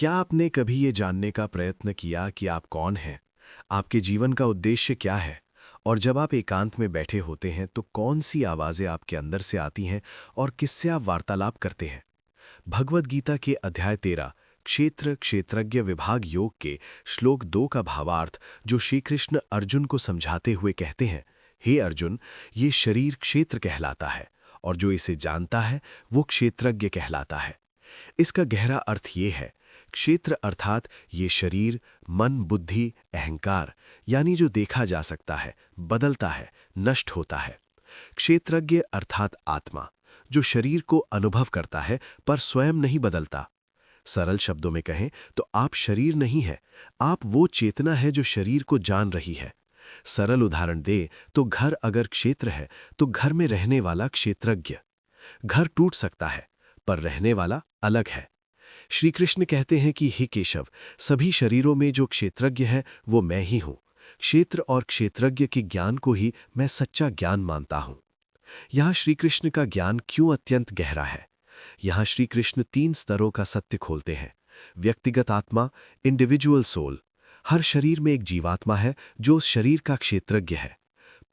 क्या आपने कभी ये जानने का प्रयत्न किया कि आप कौन हैं? आपके जीवन का उद्देश्य क्या है? और जब आप एकांत में बैठे होते हैं तो कौन सी आवाज़ें आपके अंदर से आती हैं और किससे आप वार्तालाप करते हैं? भगवद गीता के अध्याय 13 क्षेत्र क्षेत्रज्ञ विभाग योग के श्लोक 2 का भावार्थ जो श्री कृष्ण अर्जुन को समझाते हुए कहते हैं, हे अर्जुन, ये शरीर क्षेत्र कहलाता है और जो इसे जानता है वो क्षेत्रज्ञ कहलाता है। इसका गहरा अर्थ ये है, क्षेत्र अर्थात ये शरीर, मन, बुद्धि, अहंकार यानी जो देखा जा सकता है, बदलता है, नष्ट होता है। क्षेत्रज्ञ अर्थात आत्मा, जो शरीर को अनुभव करता है पर स्वयं नहीं बदलता। सरल शब्दों में कहें तो आप शरीर नहीं हैं, आप वो चेतना है जो शरीर को जान रही है। सरल उदाहरण दे तो घर अगर क्षेत्र है तो घर में रहने वाला क्षेत्रज्ञ। घर टूट सकता है पर रहने वाला अलग है। श्री कृष्ण कहते हैं कि हे केशव, सभी शरीरों में जो क्षेत्रज्ञ है वो मैं ही हूं। क्षेत्र और क्षेत्रज्ञ के ज्ञान को ही मैं सच्चा ज्ञान मानता हूं। यहाँ श्री कृष्ण का ज्ञान क्यों अत्यंत गहरा है? यहाँ श्री कृष्ण 3 स्तरों का सत्य खोलते हैं। व्यक्तिगत आत्मा, इंडिविजुअल सोल, हर शरीर में एक जीवात्मा है जो उस शरीर का क्षेत्रज्ञ है।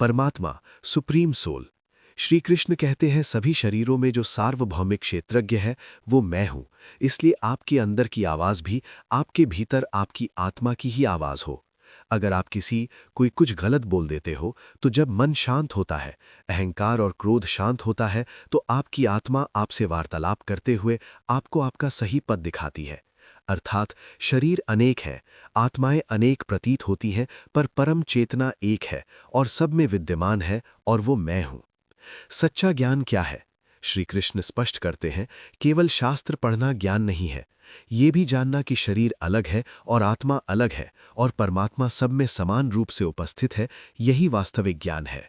परमात्मा, सुप्रीम सोल, श्री कृष्ण कहते हैं सभी शरीरों में जो सार्वभौमिक क्षेत्रज्ञ है वो मैं हूं। इसलिए आपके अंदर की आवाज भी आपके भीतर आपकी आत्मा की ही आवाज हो। अगर आप कोई कुछ गलत बोल देते हो तो जब मन शांत होता है, अहंकार और क्रोध शांत होता है, तो आपकी आत्मा आपसे वार्तालाप करते हुए आपको आपका सही पद दिखाती है। अर्थात शरीर अनेक है, आत्माएं अनेक प्रतीत होती हैं, पर परम चेतना एक है और सब में विद्यमान है और वो मैं हूं। सच्चा ज्ञान क्या है? श्री कृष्ण स्पष्ट करते हैं, केवल शास्त्र पढ़ना ज्ञान नहीं है। ये भी जानना कि शरीर अलग है और आत्मा अलग है और परमात्मा सब में समान रूप से उपस्थित है, यही वास्तविक ज्ञान है।